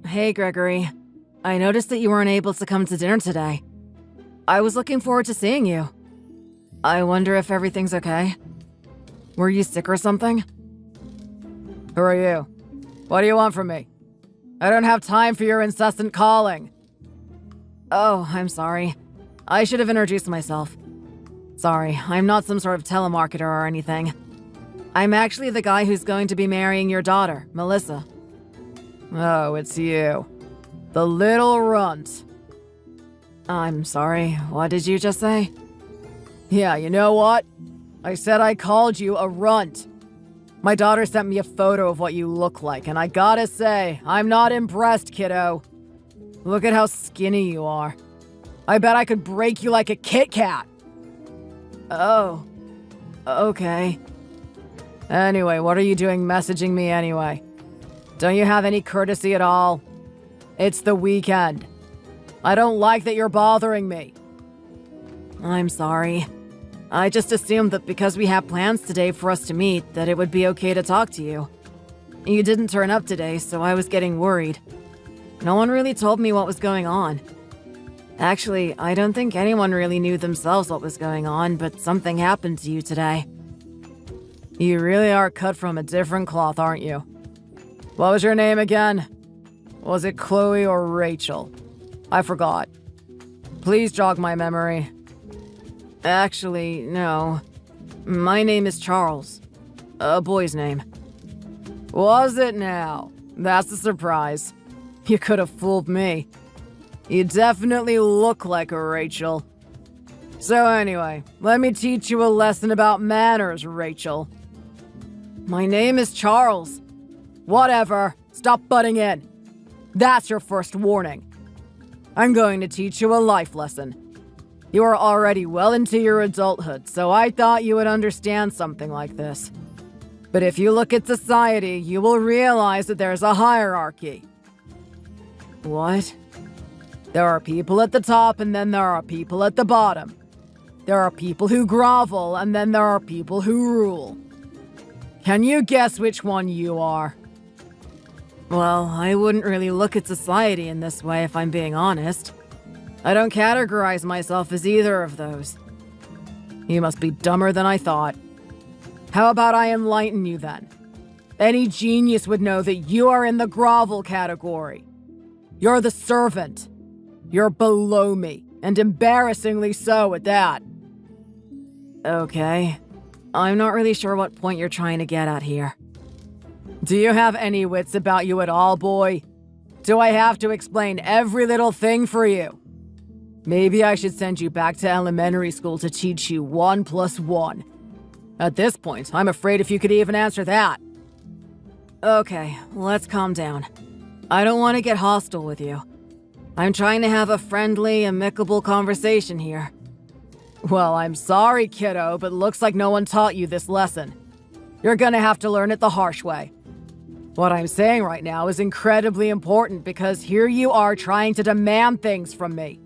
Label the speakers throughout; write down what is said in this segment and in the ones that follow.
Speaker 1: Hey, Gregory. I noticed that you weren't able to come to dinner today. I was looking forward to seeing you. I wonder if everything's okay. Were you sick or something? Who are you? What do you want from me? I don't have time for your incessant calling. Oh, I'm sorry. I should have introduced myself. Sorry, I'm not some sort of telemarketer or anything. I'm actually the guy who's going to be marrying your daughter, Melissa. Oh, it's you. The little runt. I'm sorry, what did you just say? Yeah, you know what? I said I called you a runt. My daughter sent me a photo of what you look like, and I gotta say, I'm not impressed, kiddo. Look at how skinny you are. I bet I could break you like a Kit Kat. Oh, okay. Anyway, what are you doing messaging me anyway? Don't you have any courtesy at all? It's the weekend. I don't like that you're bothering me. I'm sorry. I just assumed that because we have plans today for us to meet, that it would be okay to talk to you. You didn't turn up today, so I was getting worried. No one really told me what was going on. Actually, I don't think anyone really knew themselves what was going on, but something happened to you today. You really are cut from a different cloth, aren't you? What was your name again? Was it Chloe or Rachel? I forgot. Please jog my memory. Actually, no. My name is Charles. A boy's name. Was it now? That's a surprise. You could have fooled me. You definitely look like a Rachel. So anyway, let me teach you a lesson about manners, Rachel. My name is Charles. Whatever. Stop butting in. That's your first warning. I'm going to teach you a life lesson. You are already well into your adulthood, so I thought you would understand something like this. But if you look at society, you will realize that there's a hierarchy. What? There are people at the top, and then there are people at the bottom. There are people who grovel, and then there are people who rule. Can you guess which one you are? Well, I wouldn't really look at society in this way if I'm being honest. I don't categorize myself as either of those. You must be dumber than I thought. How about I enlighten you then? Any genius would know that you are in the grovel category. You're the servant. You're below me, and embarrassingly so at that. Okay. I'm not really sure what point you're trying to get at here. Do you have any wits about you at all, boy? Do I have to explain every little thing for you? Maybe I should send you back to elementary school to teach you 1 + 1. At this point, I'm afraid if you could even answer that. Okay, let's calm down. I don't want to get hostile with you. I'm trying to have a friendly, amicable conversation here. Well, I'm sorry, kiddo, but looks like no one taught you this lesson. You're gonna have to learn it the harsh way. What I'm saying right now is incredibly important because here you are trying to demand things from me.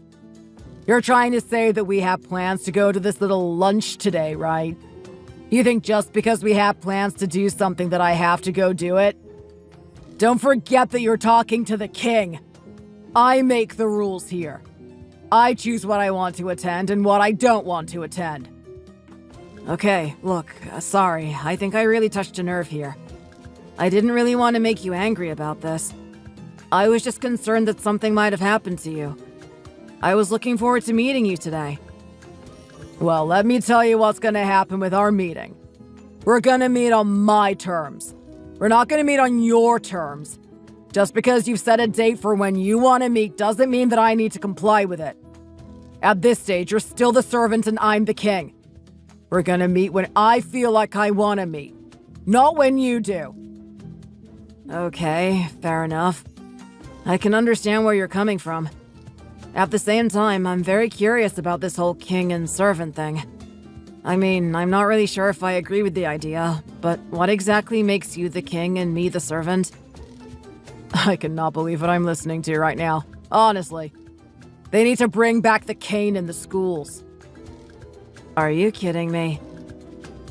Speaker 1: You're trying to say that we have plans to go to this little lunch today, right? You think just because we have plans to do something that I have to go do it? Don't forget that you're talking to the king. I make the rules here. I choose what I want to attend and what I don't want to attend. Okay, look, sorry. I think I really touched a nerve here. I didn't really want to make you angry about this. I was just concerned that something might have happened to you. I was looking forward to meeting you today. Well, let me tell you what's gonna happen with our meeting. We're gonna meet on my terms. We're not gonna meet on your terms. Just because you've set a date for when you want to meet doesn't mean that I need to comply with it. At this stage, you're still the servant and I'm the king. We're gonna meet when I feel like I want to meet, not when you do. Okay, fair enough. I can understand where you're coming from. At the same time, I'm very curious about this whole king and servant thing. I mean, I'm not really sure if I agree with the idea, but what exactly makes you the king and me the servant? I cannot believe what I'm listening to right now. Honestly. They need to bring back the cane in the schools. Are you kidding me?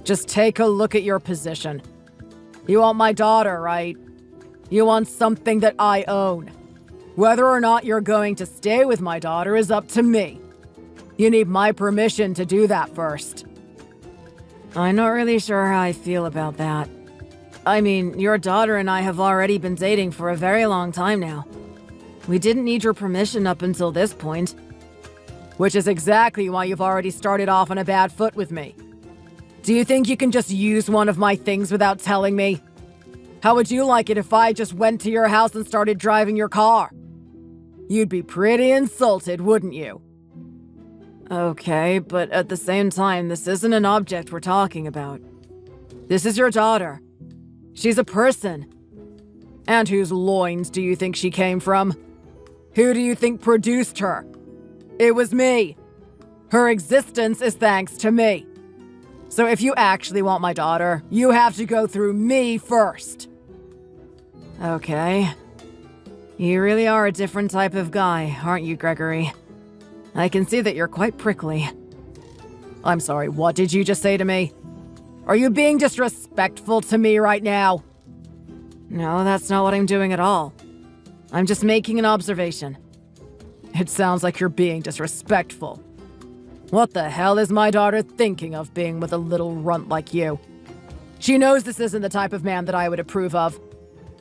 Speaker 1: Just take a look at your position. You want my daughter, right? You want something that I own. Whether or not you're going to stay with my daughter is up to me. You need my permission to do that first. I'm not really sure how I feel about that. I mean, your daughter and I have already been dating for a very long time now. We didn't need your permission up until this point. Which is exactly why you've already started off on a bad foot with me. Do you think you can just use one of my things without telling me? How would you like it if I just went to your house and started driving your car? You'd be pretty insulted, wouldn't you? Okay, but at the same time, this isn't an object we're talking about. This is your daughter. She's a person. And whose loins do you think she came from? Who do you think produced her? It was me. Her existence is thanks to me. So if you actually want my daughter, you have to go through me first. Okay. You really are a different type of guy, aren't you, Gregory? I can see that you're quite prickly. I'm sorry, what did you just say to me? Are you being disrespectful to me right now? No, that's not what I'm doing at all. I'm just making an observation. It sounds like you're being disrespectful. What the hell is my daughter thinking of being with a little runt like you? She knows this isn't the type of man that I would approve of.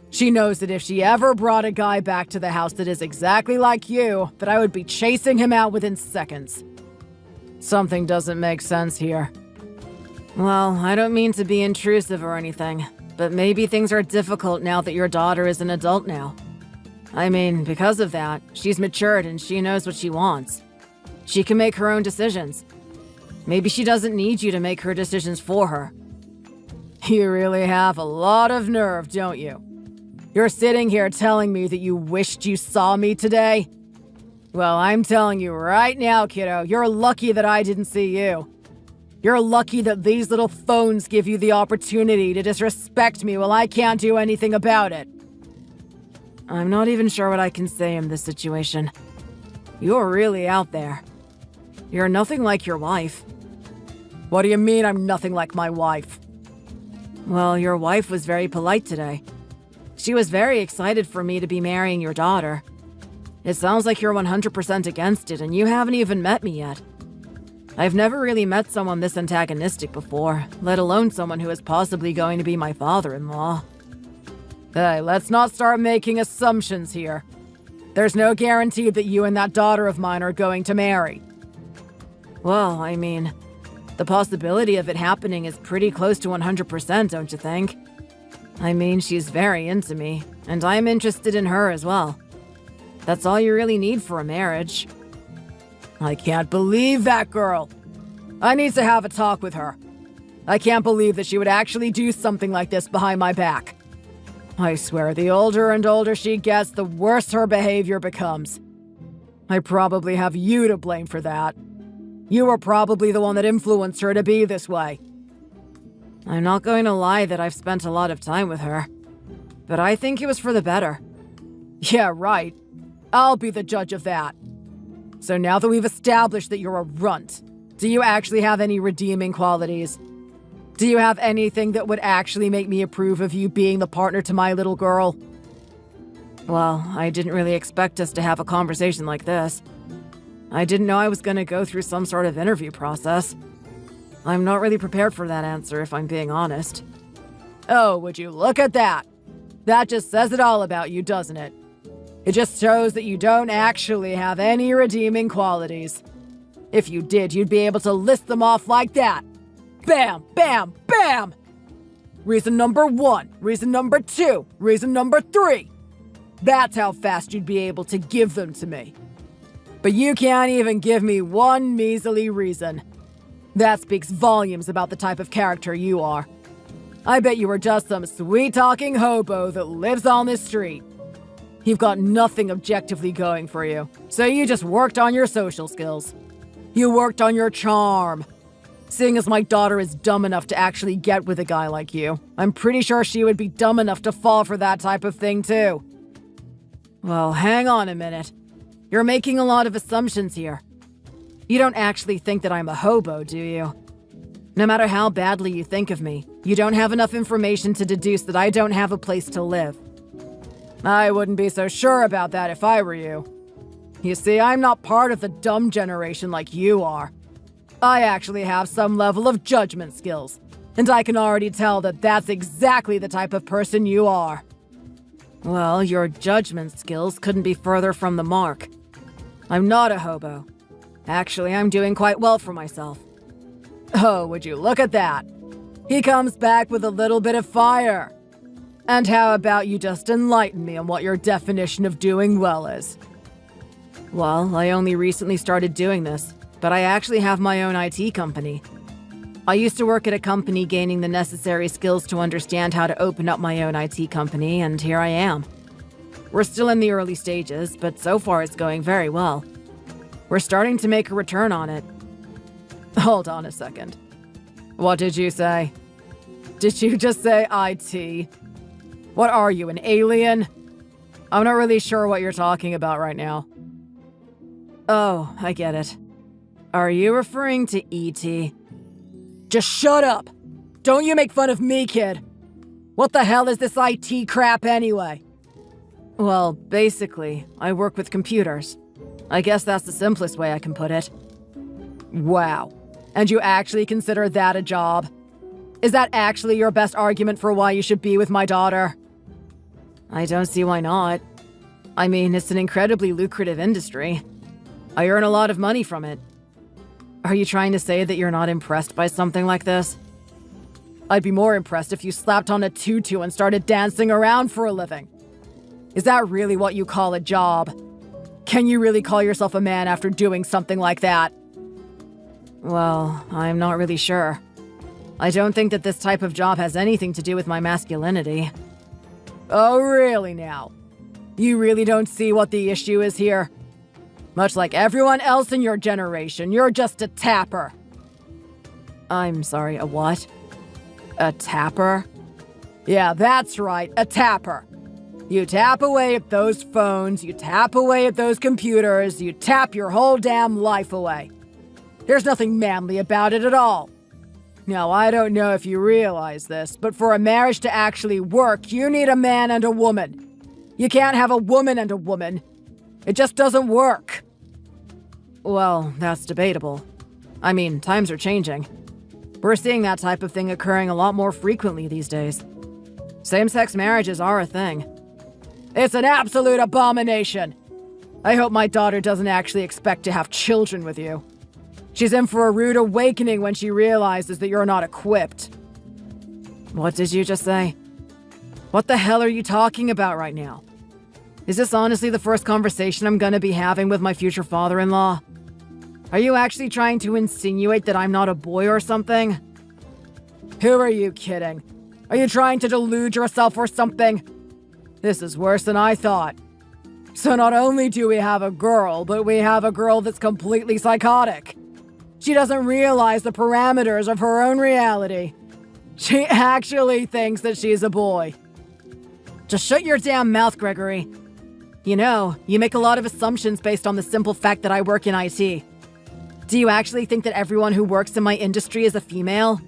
Speaker 1: She knows that if she ever brought a guy back to the house that is exactly like you, that I would be chasing him out within seconds. Something doesn't make sense here. Well, I don't mean to be intrusive or anything, but maybe things are difficult now that your daughter is an adult now. I mean, because of that, she's matured and she knows what she wants. She can make her own decisions. Maybe she doesn't need you to make her decisions for her. You really have a lot of nerve, don't you? You're sitting here telling me that you wished you saw me today? Well, I'm telling you right now, kiddo, you're lucky that I didn't see you. You're lucky that these little phones give you the opportunity to disrespect me while I can't do anything about it. I'm not even sure what I can say in this situation. You're really out there. You're nothing like your wife. What do you mean I'm nothing like my wife? Well, your wife was very polite today. She was very excited for me to be marrying your daughter. It sounds like you're 100% against it and you haven't even met me yet. I've never really met someone this antagonistic before, let alone someone who is possibly going to be my father-in-law. Hey, let's not start making assumptions here. There's no guarantee that you and that daughter of mine are going to marry. Well, I mean, the possibility of it happening is pretty close to 100%, don't you think? I mean, she's very into me, and I'm interested in her as well. That's all you really need for a marriage. I can't believe that girl. I need to have a talk with her. I can't believe that she would actually do something like this behind my back. I swear, the older and older she gets, the worse her behavior becomes. I probably have you to blame for that. You were probably the one that influenced her to be this way. I'm not going to lie that I've spent a lot of time with her, but I think it was for the better. Yeah, right. I'll be the judge of that. So now that we've established that you're a runt, do you actually have any redeeming qualities? Do you have anything that would actually make me approve of you being the partner to my little girl? Well, I didn't really expect us to have a conversation like this. I didn't know I was going to go through some sort of interview process. I'm not really prepared for that answer, if I'm being honest. Oh, would you look at that? That just says it all about you, doesn't it? It just shows that you don't actually have any redeeming qualities. If you did, you'd be able to list them off like that. Bam, bam, bam! Reason number 1, reason number 2, reason number 3. That's how fast you'd be able to give them to me. But you can't even give me one measly reason. That speaks volumes about the type of character you are. I bet you were just some sweet-talking hobo that lives on this street. You've got nothing objectively going for you, so you just worked on your social skills. You worked on your charm. Seeing as my daughter is dumb enough to actually get with a guy like you, I'm pretty sure she would be dumb enough to fall for that type of thing too. Well, hang on a minute. You're making a lot of assumptions here. You don't actually think that I'm a hobo, do you? No matter how badly you think of me, you don't have enough information to deduce that I don't have a place to live. I wouldn't be so sure about that if I were you. You see, I'm not part of the dumb generation like you are. I actually have some level of judgment skills, and I can already tell that that's exactly the type of person you are. Well, your judgment skills couldn't be further from the mark. I'm not a hobo. Actually, I'm doing quite well for myself. Oh, would you look at that? He comes back with a little bit of fire. And how about you just enlighten me on what your definition of doing well is? Well, I only recently started doing this, but I actually have my own IT company. I used to work at a company gaining the necessary skills to understand how to open up my own IT company, and here I am. We're still in the early stages, but so far it's going very well. We're starting to make a return on it. Hold on a second. What did you say? Did you just say IT? What are you, an alien? I'm not really sure what you're talking about right now. Oh, I get it. Are you referring to E.T.? Just shut up! Don't you make fun of me, kid! What the hell is this IT crap anyway? Well, basically, I work with computers. I guess that's the simplest way I can put it. Wow. And you actually consider that a job? Is that actually your best argument for why you should be with my daughter? I don't see why not. I mean, it's an incredibly lucrative industry. I earn a lot of money from it. Are you trying to say that you're not impressed by something like this? I'd be more impressed if you slapped on a tutu and started dancing around for a living. Is that really what you call a job? Can you really call yourself a man after doing something like that? Well, I'm not really sure. I don't think that this type of job has anything to do with my masculinity. Oh, really now? You really don't see what the issue is here? Much like everyone else in your generation, you're just a tapper. I'm sorry, a what? A tapper? Yeah, that's right, a tapper. You tap away at those phones, you tap away at those computers, you tap your whole damn life away. There's nothing manly about it at all. Now, I don't know if you realize this, but for a marriage to actually work, you need a man and a woman. You can't have a woman and a woman. It just doesn't work. Well, that's debatable. I mean, times are changing. We're seeing that type of thing occurring a lot more frequently these days. Same-sex marriages are a thing. It's an absolute abomination. I hope my daughter doesn't actually expect to have children with you. She's in for a rude awakening when she realizes that you're not equipped. What did you just say? What the hell are you talking about right now? Is this honestly the first conversation I'm gonna be having with my future father-in-law? Are you actually trying to insinuate that I'm not a boy or something? Who are you kidding? Are you trying to delude yourself or something? This is worse than I thought. So not only do we have a girl, but we have a girl that's completely psychotic. She doesn't realize the parameters of her own reality. She actually thinks that she's a boy. Just shut your damn mouth, Gregory. You know, you make a lot of assumptions based on the simple fact that I work in IT. Do you actually think that everyone who works in my industry is a female?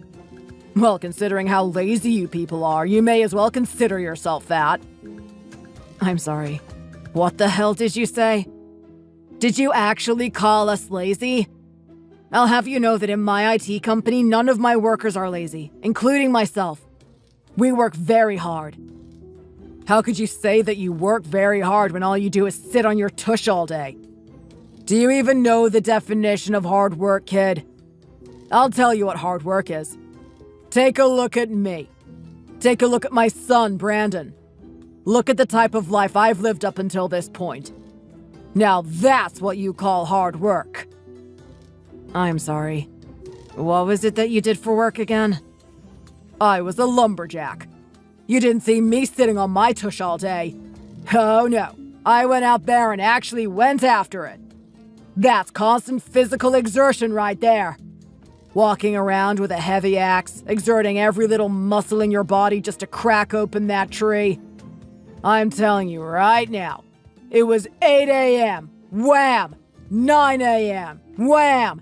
Speaker 1: Well, considering how lazy you people are, you may as well consider yourself that. I'm sorry. What the hell did you say? Did you actually call us lazy? I'll have you know that in my IT company, none of my workers are lazy, including myself. We work very hard. How could you say that you work very hard when all you do is sit on your tush all day? Do you even know the definition of hard work, kid? I'll tell you what hard work is. Take a look at me. Take a look at my son, Brandon. Look at the type of life I've lived up until this point. Now that's what you call hard work. I'm sorry. What was it that you did for work again? I was a lumberjack. You didn't see me sitting on my tush all day. Oh no, I went out there and actually went after it. That's constant physical exertion right there. Walking around with a heavy axe, exerting every little muscle in your body just to crack open that tree. I'm telling you right now, it was 8 a.m., wham! 9 a.m., wham!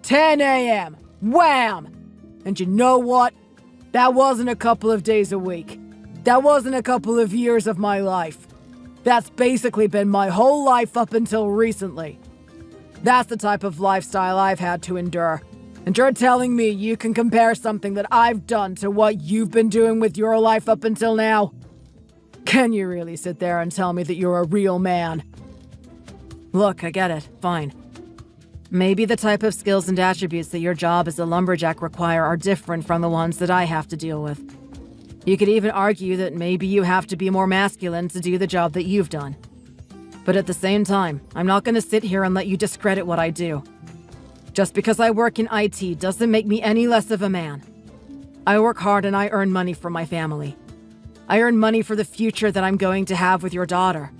Speaker 1: 10 a.m., wham!
Speaker 2: And you know what? That wasn't a couple of days a week. That wasn't a couple of years of my life. That's basically been my whole life up until recently. That's the type of lifestyle I've had to endure. And you're telling me you can compare something that I've done to what you've been doing with your life up until now? Can you really sit there and tell me that you're a real man?
Speaker 1: Look, I get it. Fine. Maybe the type of skills and attributes that your job as a lumberjack require are different from the ones that I have to deal with. You could even argue that maybe you have to be more masculine to do the job that you've done. But at the same time, I'm not going to sit here and let you discredit what I do. Just because I work in IT doesn't make me any less of a man. I work hard and I earn money for my family. I earn money for the future that I'm going to have with your daughter.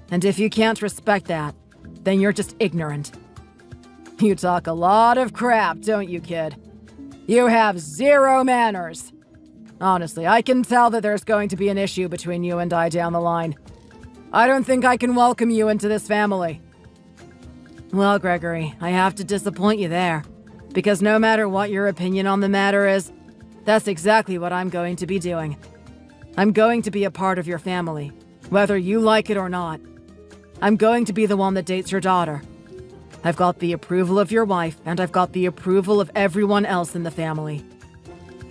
Speaker 1: And if you can't respect that, then you're just ignorant. You talk a lot of crap, don't you, kid? You have zero manners. Honestly, I can tell that there's going to be an issue between you and I down the line. I don't think I can welcome you into this family. Well, Gregory, I have to disappoint you there. Because no matter what your opinion on the matter is, that's exactly what I'm going to be doing. I'm going to be a part of your family, whether you like it or not. I'm going to be the one that dates your daughter. I've got the approval of your wife, and I've got the approval of everyone else in the family.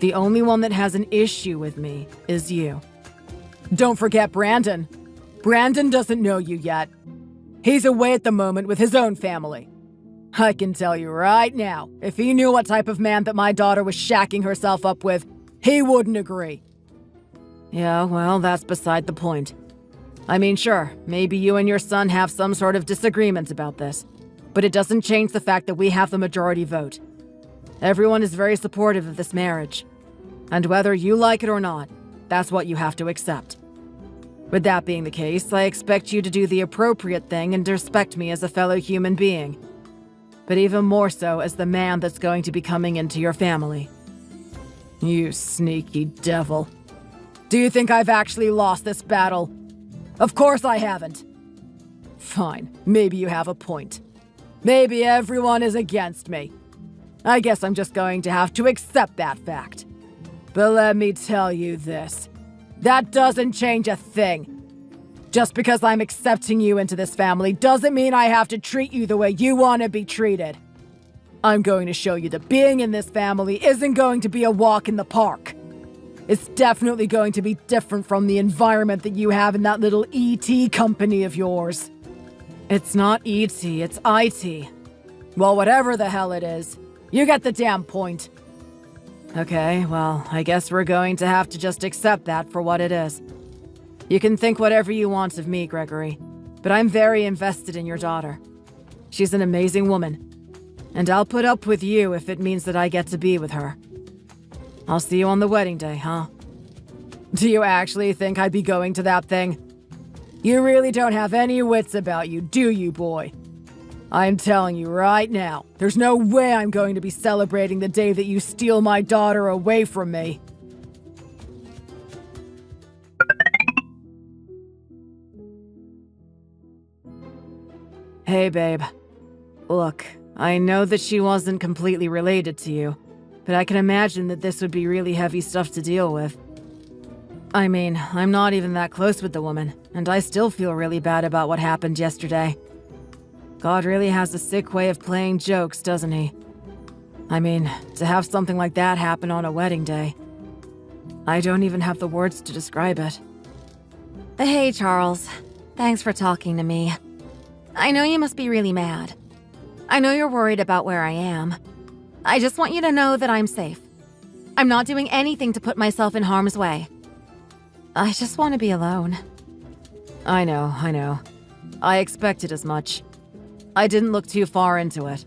Speaker 1: The only one that has an issue with me is you. Don't forget Brandon. Brandon doesn't know you yet. He's away at the moment with his own family. I can tell you right now, if he knew what type of man that my daughter was shacking herself up with, he wouldn't agree. Yeah, well, that's beside the point. I mean, sure, maybe you and your son have some sort of disagreement about this. But it doesn't change the fact that we have the majority vote. Everyone is very supportive of this marriage. And whether you like it or not, that's what you have to accept. With that being the case, I expect you to do the appropriate thing and respect me as a fellow human being. But even more so as the man that's going to be coming into your family. You sneaky devil. Do you think I've actually lost this battle? Of course I haven't. Fine, maybe you have a point. Maybe everyone is against me. I guess I'm just going to have to accept that fact. But let me tell you this. That doesn't change a thing. Just because I'm accepting you into this family doesn't mean I have to treat you the way you want to be treated. I'm going to show you that being in this family isn't going to be a walk in the park. It's definitely going to be different from the environment that you have in that little ET company of yours. It's not ET, it's IT. Well, whatever the hell it is, you get the damn point. Okay, well, I guess we're going to have to just accept that for what it is. You can think whatever you want of me, Gregory, but I'm very invested in your daughter. She's an amazing woman, and I'll put up with you if it means that I get to be with her. I'll see you on the wedding day, huh? Do you actually think I'd be going to that thing? You really don't have any wits about you, do you, boy? I'm telling you right now, there's no way I'm going to be celebrating the day that you steal my daughter away from me. Hey, babe. Look, I know that she wasn't completely related to you, but I can imagine that this would be really heavy stuff to deal with. I mean, I'm not even that close with the woman, and I still feel really bad about what happened yesterday. God really has a sick way of playing jokes, doesn't he? I mean, to have something like that happen on a wedding day. I don't even have the words to describe it.
Speaker 3: Hey, Charles. Thanks for talking to me. I know you must be really mad. I know you're worried about where I am. I just want you to know that I'm safe. I'm not doing anything to put myself in harm's way. I just want to be alone.
Speaker 1: I know. I expected as much. I didn't look too far into it.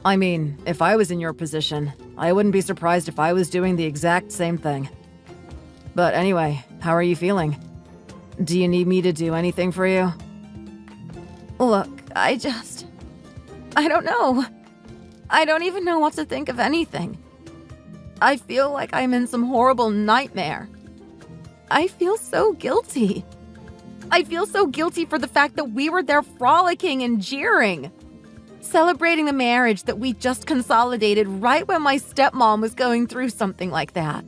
Speaker 1: I mean, if I was in your position, I wouldn't be surprised if I was doing the exact same thing. But anyway, how are you feeling? Do you need me to do anything for you?
Speaker 3: Look, I don't know. I don't even know what to think of anything. I feel like I'm in some horrible nightmare. I feel so guilty. I feel so guilty for the fact that we were there frolicking and jeering. Celebrating the marriage that we just consolidated right when my stepmom was going through something like that.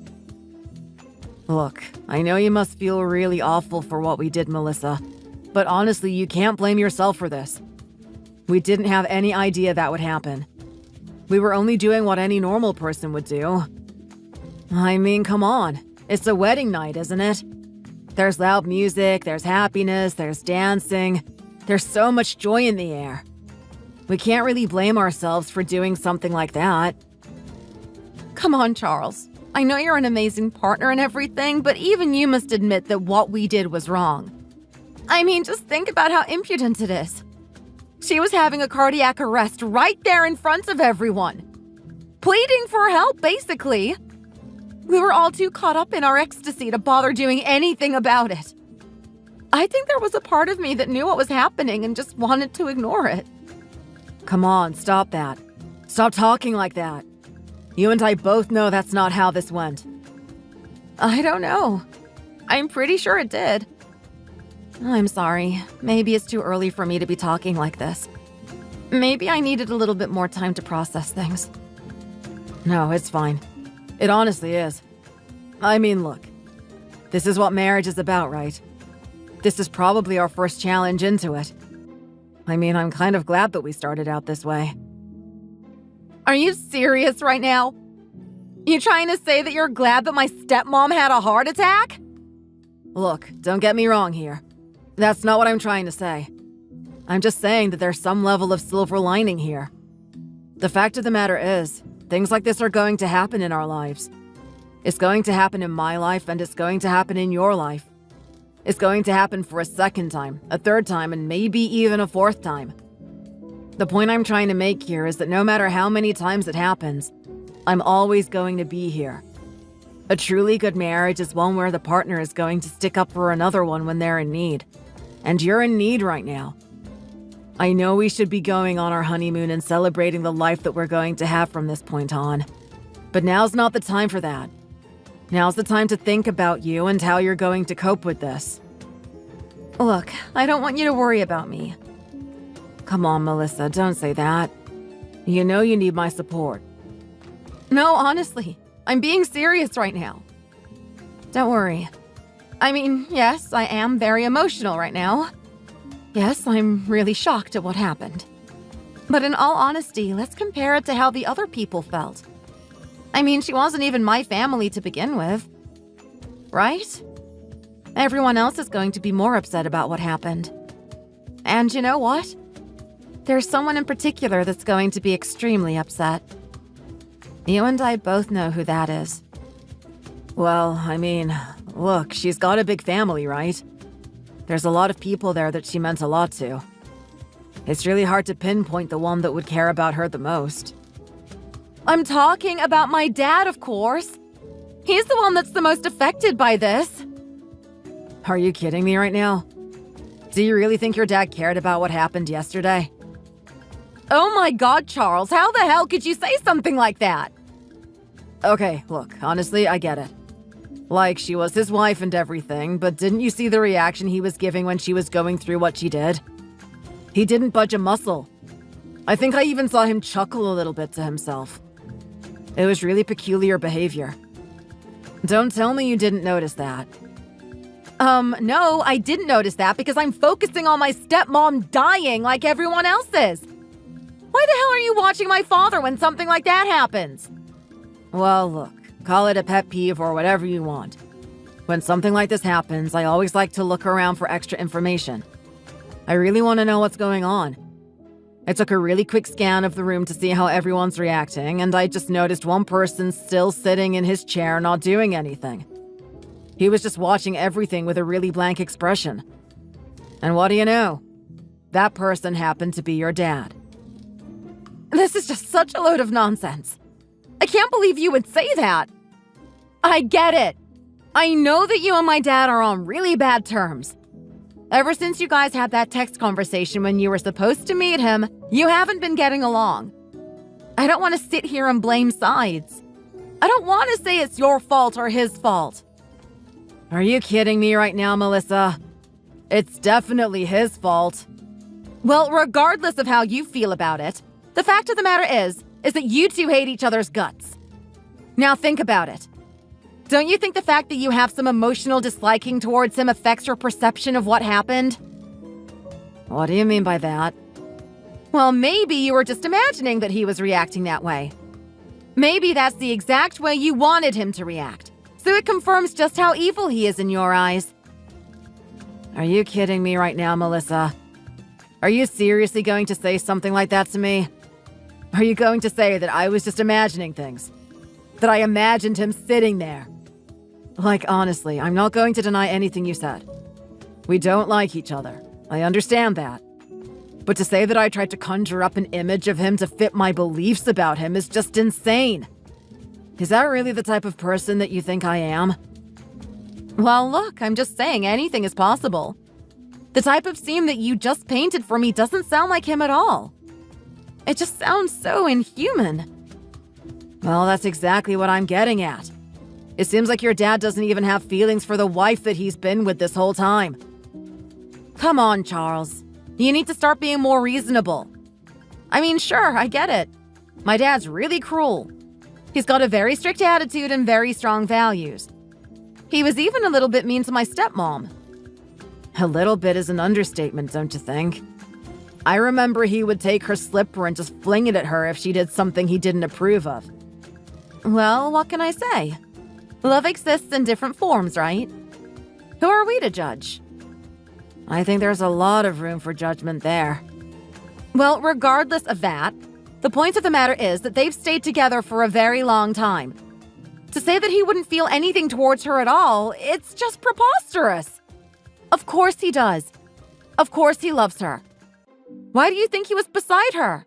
Speaker 1: Look, I know you must feel really awful for what we did, Melissa. But honestly, you can't blame yourself for this. We didn't have any idea that would happen. We were only doing what any normal person would do. I mean, come on. It's a wedding night, isn't it? There's loud music, there's happiness, there's dancing. There's so much joy in the air. We can't really blame ourselves for doing something like that.
Speaker 3: Come on, Charles. I know you're an amazing partner and everything, but even you must admit that what we did was wrong. I mean, just think about how impudent it is. She was having a cardiac arrest right there in front of everyone. Pleading for help, basically. We were all too caught up in our ecstasy to bother doing anything about it. I think there was a part of me that knew what was happening and just wanted to ignore it.
Speaker 1: Come on, stop that. Stop talking like that. You and I both know that's not how this went.
Speaker 3: I don't know. I'm pretty sure it did. I'm sorry. Maybe it's too early for me to be talking like this. Maybe I needed a little bit more time to process things.
Speaker 1: No, it's fine. It honestly is. I mean, look. This is what marriage is about, right? This is probably our first challenge into it. I mean, I'm kind of glad that we started out this way.
Speaker 3: Are you serious right now? You trying to say that you're glad that my stepmom had a heart attack?
Speaker 1: Look, don't get me wrong here. That's not what I'm trying to say. I'm just saying that there's some level of silver lining here. The fact of the matter is, things like this are going to happen in our lives. It's going to happen in my life, and it's going to happen in your life. It's going to happen for a second time, a third time, and maybe even a fourth time. The point I'm trying to make here is that no matter how many times it happens, I'm always going to be here. A truly good marriage is one where the partner is going to stick up for another one when they're in need. And you're in need right now. I know we should be going on our honeymoon and celebrating the life that we're going to have from this point on. But now's not the time for that. Now's the time to think about you and how you're going to cope with this.
Speaker 3: Look, I don't want you to worry about me.
Speaker 1: Come on, Melissa, don't say that. You know you need my support.
Speaker 3: No, honestly, I'm being serious right now. Don't worry. I mean, yes, I am very emotional right now. Yes, I'm really shocked at what happened. But in all honesty, let's compare it to how the other people felt. I mean, she wasn't even my family to begin with. Right? Everyone else is going to be more upset about what happened. And you know what? There's someone in particular that's going to be extremely upset. You and I both know who that is.
Speaker 1: Well, I mean, look, she's got a big family, right? There's a lot of people there that she meant a lot to. It's really hard to pinpoint the one that would care about her the most.
Speaker 3: I'm talking about my dad, of course. He's the one that's the most affected by this.
Speaker 1: Are you kidding me right now? Do you really think your dad cared about what happened yesterday?
Speaker 3: Oh my God, Charles, how the hell could you say something like that?
Speaker 1: Okay, look, honestly, I get it. Like, she was his wife and everything, but didn't you see the reaction he was giving when she was going through what she did? He didn't budge a muscle. I think I even saw him chuckle a little bit to himself. It was really peculiar behavior. Don't tell me you didn't notice that.
Speaker 3: No, I didn't notice that because I'm focusing on my stepmom dying like everyone else is. Why the hell are you watching my father when something like that happens?
Speaker 1: Well, look, call it a pet peeve or whatever you want. When something like this happens, I always like to look around for extra information. I really want to know what's going on. I took a really quick scan of the room to see how everyone's reacting, and I just noticed one person still sitting in his chair not doing anything. He was just watching everything with a really blank expression. And what do you know? That person happened to be your dad.
Speaker 3: This is just such a load of nonsense. I can't believe you would say that. I get it. I know that you and my dad are on really bad terms. Ever since you guys had that text conversation when you were supposed to meet him, you haven't been getting along. I don't want to sit here and blame sides. I don't want to say it's your fault or his fault.
Speaker 1: Are you kidding me right now, Melissa? It's definitely his fault.
Speaker 3: Well, regardless of how you feel about it, the fact of the matter is that you two hate each other's guts. Now think about it. Don't you think the fact that you have some emotional disliking towards him affects your perception of what happened?
Speaker 1: What do you mean by that?
Speaker 3: Well, maybe you were just imagining that he was reacting that way. Maybe that's the exact way you wanted him to react, so it confirms just how evil he is in your eyes.
Speaker 1: Are you kidding me right now, Melissa? Are you seriously going to say something like that to me? Are you going to say that I was just imagining things? That I imagined him sitting there? Like, honestly, I'm not going to deny anything you said. We don't like each other. I understand that. But to say that I tried to conjure up an image of him to fit my beliefs about him is just insane. Is that really the type of person that you think I am?
Speaker 3: Well, look, I'm just saying anything is possible. The type of scene that you just painted for me doesn't sound like him at all. It just sounds so inhuman.
Speaker 1: Well, that's exactly what I'm getting at. It seems like your dad doesn't even have feelings for the wife that he's been with this whole time.
Speaker 3: Come on, Charles. You need to start being more reasonable. I mean, sure, I get it. My dad's really cruel. He's got a very strict attitude and very strong values. He was even a little bit mean to my stepmom.
Speaker 1: A little bit is an understatement, don't you think? I remember he would take her slipper and just fling it at her if she did something he didn't approve of.
Speaker 3: Well, what can I say? Love exists in different forms, right? Who are we to judge?
Speaker 1: I think there's a lot of room for judgment there.
Speaker 3: Well, regardless of that, the point of the matter is that they've stayed together for a very long time. To say that he wouldn't feel anything towards her at all, it's just preposterous. Of course he does. Of course he loves her. Why do you think he was beside her?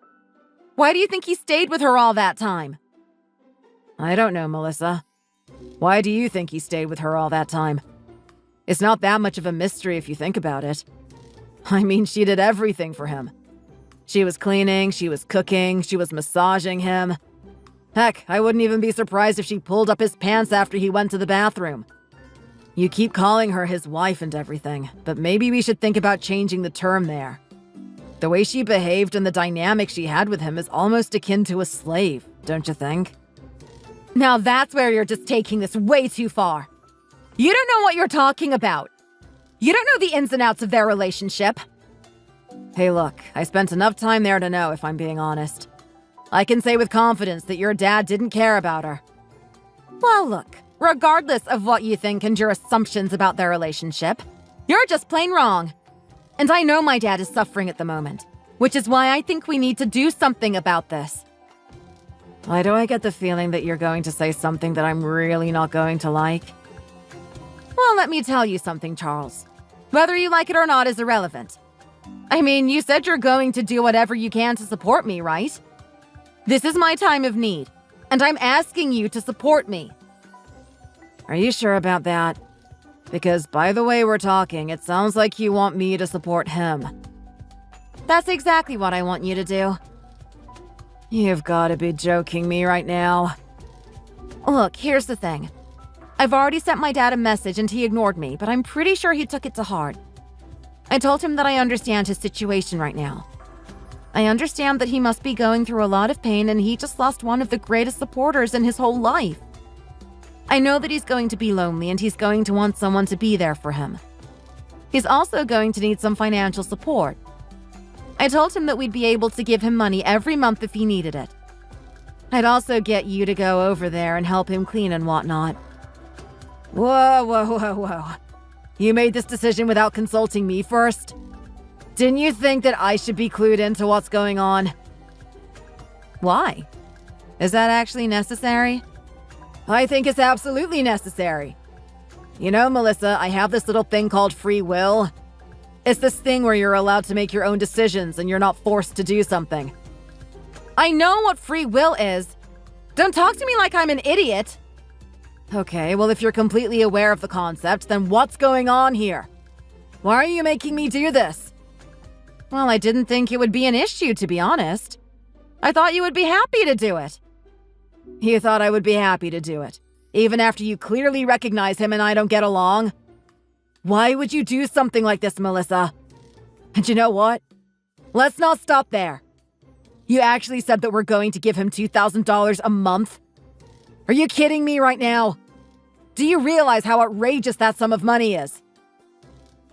Speaker 3: Why do you think he stayed with her all that time?
Speaker 1: I don't know, Melissa. Why do you think he stayed with her all that time? It's not that much of a mystery if you think about it. I mean, she did everything for him. She was cleaning, she was cooking, she was massaging him. Heck, I wouldn't even be surprised if she pulled up his pants after he went to the bathroom. You keep calling her his wife and everything, but maybe we should think about changing the term there. The way she behaved and the dynamic she had with him is almost akin to a slave, don't you think?
Speaker 3: Now that's where you're just taking this way too far. You don't know what you're talking about. You don't know the ins and outs of their relationship.
Speaker 1: Hey, look, I spent enough time there to know, if I'm being honest. I can say with confidence that your dad didn't care about her.
Speaker 3: Well, look, regardless of what you think and your assumptions about their relationship, you're just plain wrong. And I know my dad is suffering at the moment, which is why I think we need to do something about this.
Speaker 1: Why do I get the feeling that you're going to say something that I'm really not going to like?
Speaker 3: Well, let me tell you something, Charles. Whether you like it or not is irrelevant. I mean, you said you're going to do whatever you can to support me, right? This is my time of need, and I'm asking you to support me.
Speaker 1: Are you sure about that? Because by the way we're talking, it sounds like you want me to support him.
Speaker 3: That's exactly what I want you to do.
Speaker 1: You've got to be joking me right now.
Speaker 3: Look, here's the thing. I've already sent my dad a message and he ignored me, but I'm pretty sure he took it to heart. I told him that I understand his situation right now. I understand that he must be going through a lot of pain and he just lost one of the greatest supporters in his whole life. I know that he's going to be lonely and he's going to want someone to be there for him. He's also going to need some financial support. I told him that we'd be able to give him money every month if he needed it. I'd also get you to go over there and help him clean and whatnot.
Speaker 1: Whoa. You made this decision without consulting me first? Didn't you think that I should be clued into what's going on?
Speaker 3: Why? Is that actually necessary?
Speaker 1: I think it's absolutely necessary. You know, Melissa, I have this little thing called free will. It's this thing where you're allowed to make your own decisions and you're not forced to do something.
Speaker 3: I know what free will is. Don't talk to me like I'm an idiot.
Speaker 1: Okay, well, if you're completely aware of the concept, then what's going on here? Why are you making me do this?
Speaker 3: Well, I didn't think it would be an issue, to be honest. I thought you would be happy to do it.
Speaker 1: You thought I would be happy to do it, even after you clearly recognize him and I don't get along? Why would you do something like this, Melissa? And you know what? Let's not stop there. You actually said that we're going to give him $2,000 a month? Are you kidding me right now? Do you realize how outrageous that sum of money is?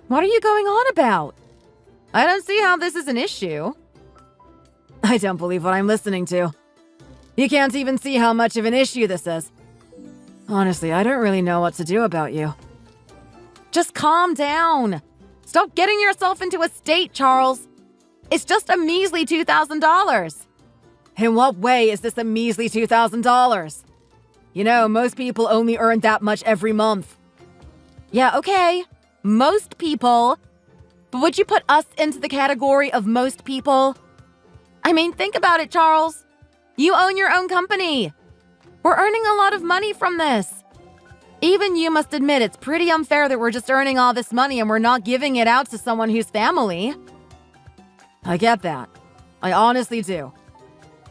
Speaker 1: What are you going on about? I don't see how this is an issue. I don't believe what I'm listening to. You can't even see how much of an issue this is. Honestly, I don't really know what to do about you. Just calm down. Stop getting yourself into a state, Charles. It's just a measly $2,000. In what way is this a measly $2,000? You know, most people only earn that much every month. Yeah, okay. Most people. But would you put us into the category of most people? I mean, think about it, Charles. You own your own company. We're earning a lot of money from this. Even you must admit it's pretty unfair that we're just earning all this money and we're not giving it out to someone whose family. I get that. I honestly do.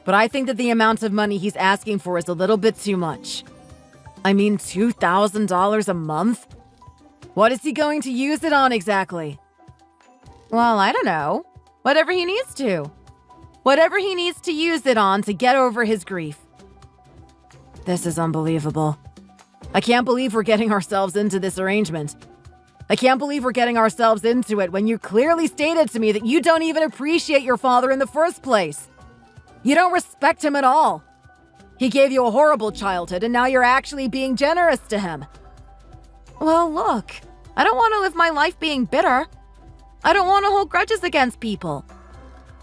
Speaker 1: But I think that the amount of money he's asking for is a little bit too much. I mean, $2,000 a month? What is he going to use it on exactly? Well, I don't know. Whatever he needs to. Whatever he needs to use it on to get over his grief. This is unbelievable. I can't believe we're getting ourselves into this arrangement. I can't believe we're getting ourselves into it when you clearly stated to me that you don't even appreciate your father in the first place. You don't respect him at all. He gave you a horrible childhood and now you're actually being generous to him. Well, look, I don't want to live my life being bitter. I don't want to hold grudges against people.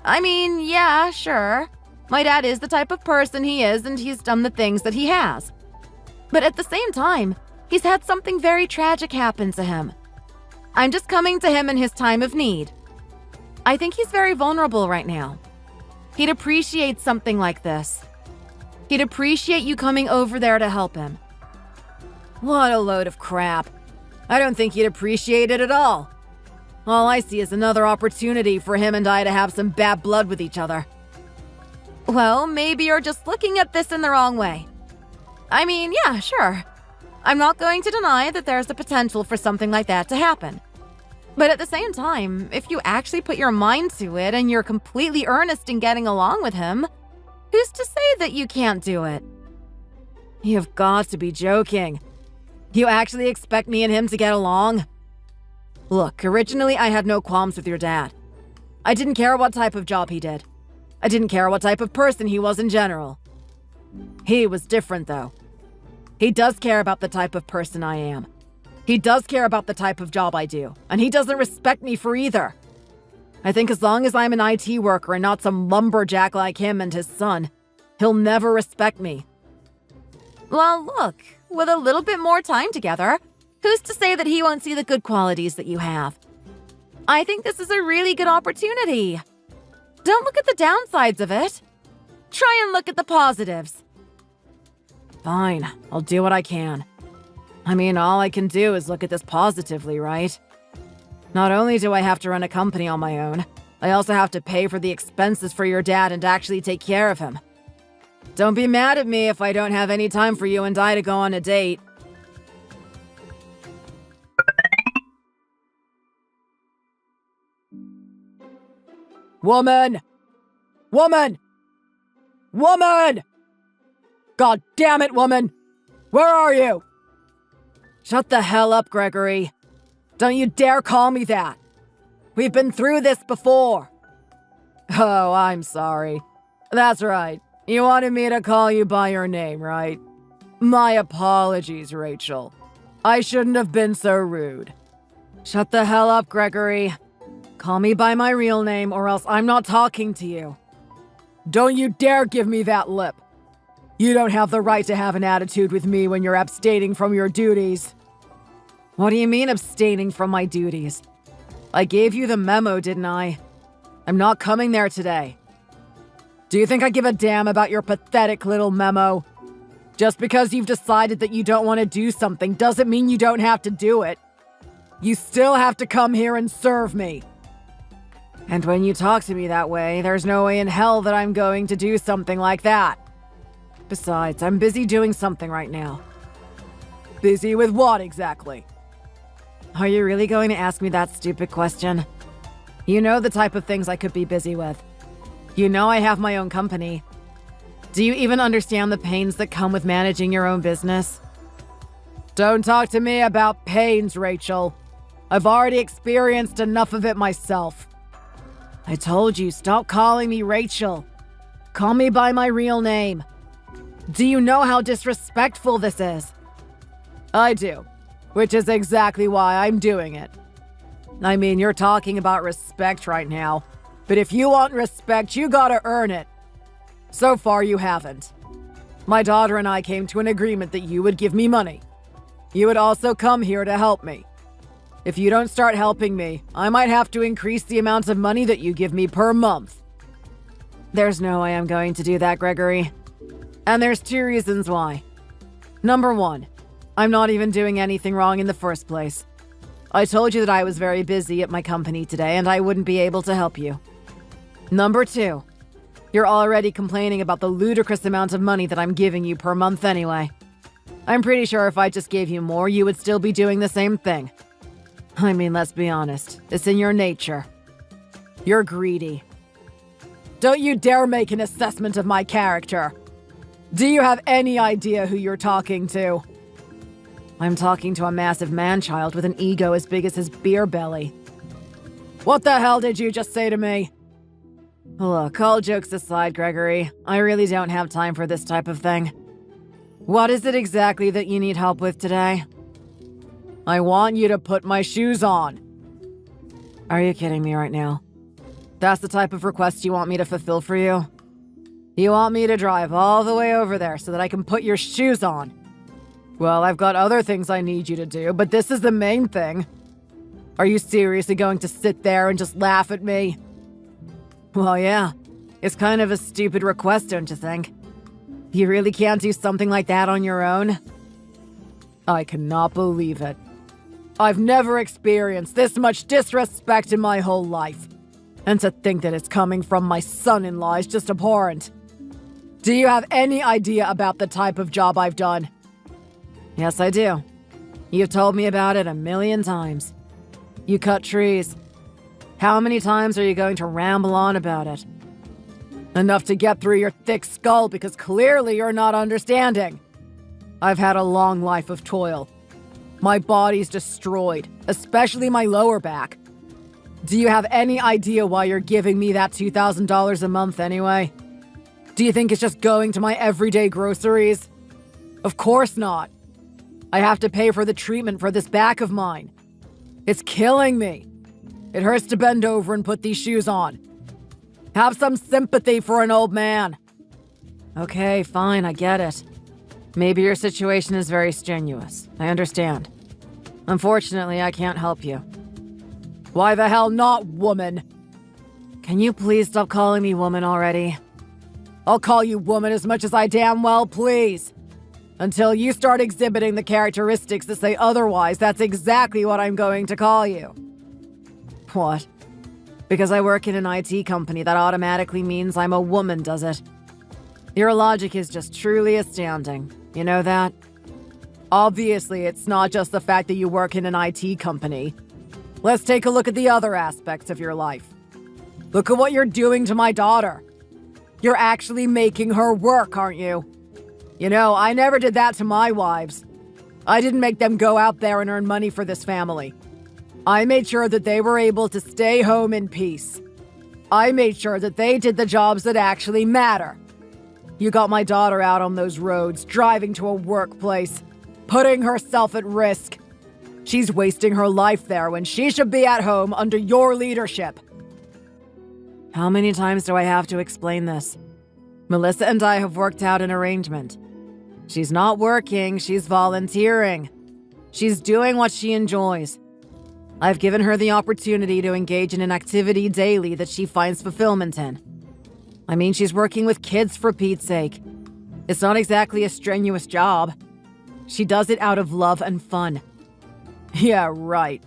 Speaker 1: I mean, yeah, sure. My dad is the type of person he is and he's done the things that he has. But at the same time, he's had something very tragic happen to him. I'm just coming to him in his time of need. I think he's very vulnerable right now. He'd appreciate something like this. He'd appreciate you coming over there to help him. What a load of crap. I don't think he'd appreciate it at all. All I see is another opportunity for him and I to have some bad blood with each other. Well, maybe you're just looking at this in the wrong way. I mean, yeah, sure. I'm not going to deny that there's the potential for something like that to happen. But at the same time, if you actually put your mind to it and you're completely earnest in getting along with him, who's to say that you can't do it? You've got to be joking. You actually expect me and him to get along? Look, originally I had no qualms with your dad. I didn't care what type of job he did. I didn't care what type of person he was in general. He was different, though. He does care about the type of person I am. He does care about the type of job I do, and he doesn't respect me for either. I think as long as I'm an IT worker and not some lumberjack like him and his son, he'll never respect me. Well, look, with a little bit more time together, who's to say that he won't see the good qualities that you have? I think this is a really good opportunity. Don't look at the downsides of it. Try and look at the positives. Fine, I'll do what I can. I mean, all I can do is look at this positively, right? Not only do I have to run a company on my own, I also have to pay for the expenses for your dad and actually take care of him. Don't be mad at me if I don't have any time for you and I to go on a date. Woman! Woman! Woman! God damn it, woman! Where are you? Shut the hell up, Gregory. Don't you dare call me that. We've been through this before. Oh, I'm sorry. That's right. You wanted me to call you by your name, right? My apologies, Rachel. I shouldn't have been so rude. Shut the hell up, Gregory. Call me by my real name or else I'm not talking to you. Don't you dare give me that lip. You don't have the right to have an attitude with me when you're abstaining from your duties. What do you mean abstaining from my duties? I gave you the memo, didn't I? I'm not coming there today. Do you think I give a damn about your pathetic little memo? Just because you've decided that you don't want to do something doesn't mean you don't have to do it. You still have to come here and serve me. And when you talk to me that way, there's no way in hell that I'm going to do something like that. Besides, I'm busy doing something right now. Busy with what exactly? Are you really going to ask me that stupid question? You know the type of things I could be busy with. You know I have my own company. Do you even understand the pains that come with managing your own business?
Speaker 2: Don't talk to me about pains, Rachel. I've already experienced enough of it myself.
Speaker 1: I told you, stop calling me Rachel. Call me by my real name. Do you know how disrespectful this is?
Speaker 2: I do, which is exactly why I'm doing it. I mean, you're talking about respect right now, but if you want respect, you gotta earn it. So far, you haven't. My daughter and I came to an agreement that you would give me money. You would also come here to help me. If you don't start helping me, I might have to increase the amount of money that you give me per month.
Speaker 1: There's no way I'm going to do that, Gregory. And there's 2 reasons why. Number 1, I'm not even doing anything wrong in the first place. I told you that I was very busy at my company today and I wouldn't be able to help you. Number 2, you're already complaining about the ludicrous amount of money that I'm giving you per month anyway. I'm pretty sure if I just gave you more, you would still be doing the same thing. I mean, let's be honest. It's in your nature. You're greedy.
Speaker 2: Don't you dare make an assessment of my character. Do you have any idea who you're talking to?
Speaker 1: I'm talking to a massive man-child with an ego as big as his beer belly.
Speaker 2: What the hell did you just say to me?
Speaker 1: Look, all jokes aside, Gregory, I really don't have time for this type of thing. What is it exactly that you need help with today?
Speaker 2: I want you to put my shoes on.
Speaker 1: Are you kidding me right now? That's the type of request you want me to fulfill for you? You want me to drive all the way over there so that I can put your shoes on?
Speaker 2: Well, I've got other things I need you to do, but this is the main thing. Are you seriously going to sit there and just laugh at me?
Speaker 1: Well, yeah. It's kind of a stupid request, don't you think? You really can't do something like that on your own?
Speaker 2: I cannot believe it. I've never experienced this much disrespect in my whole life. And to think that it's coming from my son-in-law is just abhorrent. Do you have any idea about the type of job I've done?
Speaker 1: Yes, I do. You've told me about it 1,000,000 times. You cut trees. How many times are you going to ramble on about it?
Speaker 2: Enough to get through your thick skull because clearly you're not understanding. I've had a long life of toil. My body's destroyed, especially my lower back. Do you have any idea why you're giving me that $2,000 a month anyway? Do you think it's just going to my everyday groceries? Of course not. I have to pay for the treatment for this back of mine. It's killing me. It hurts to bend over and put these shoes on. Have some sympathy for an old man.
Speaker 1: Okay, fine, I get it. Maybe your situation is very strenuous. I understand. Unfortunately, I can't help you.
Speaker 2: Why the hell not, woman?
Speaker 1: Can you please stop calling me woman already?
Speaker 2: I'll call you woman as much as I damn well please. Until you start exhibiting the characteristics that say otherwise, that's exactly what I'm going to call you.
Speaker 1: What? Because I work in an IT company, that automatically means I'm a woman, does it? Your logic is just truly astounding. You know that?
Speaker 2: Obviously, it's not just the fact that you work in an IT company. Let's take a look at the other aspects of your life. Look at what you're doing to my daughter. You're actually making her work, aren't you? You know, I never did that to my wives. I didn't make them go out there and earn money for this family. I made sure that they were able to stay home in peace. I made sure that they did the jobs that actually matter. You got my daughter out on those roads, driving to a workplace, putting herself at risk. She's wasting her life there when she should be at home under your leadership.
Speaker 1: How many times do I have to explain this? Melissa and I have worked out an arrangement. She's not working, she's volunteering. She's doing what she enjoys. I've given her the opportunity to engage in an activity daily that she finds fulfillment in. I mean, she's working with kids for Pete's sake. It's not exactly a strenuous job. She does it out of love and fun.
Speaker 2: Yeah, right.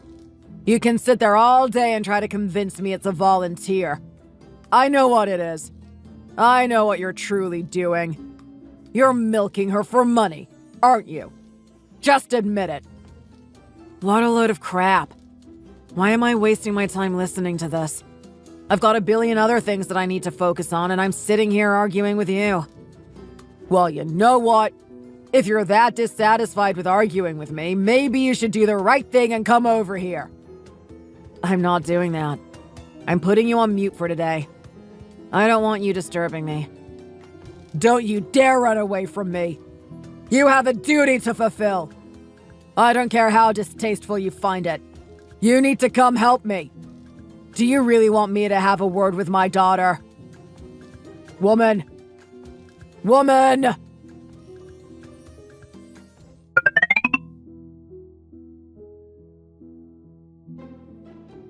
Speaker 2: You can sit there all day and try to convince me it's a volunteer. I know what it is. I know what you're truly doing. You're milking her for money, aren't you? Just admit it.
Speaker 1: What a load of crap. Why am I wasting my time listening to this? I've got a billion other things that I need to focus on, and I'm sitting here arguing with you.
Speaker 2: Well, you know what? If you're that dissatisfied with arguing with me, maybe you should do the right thing and come over here.
Speaker 1: I'm not doing that. I'm putting you on mute for today. I don't want you disturbing me.
Speaker 2: Don't you dare run away from me. You have a duty to fulfill. I don't care how distasteful you find it. You need to come help me. Do you really want me to have a word with my daughter? Woman! Woman!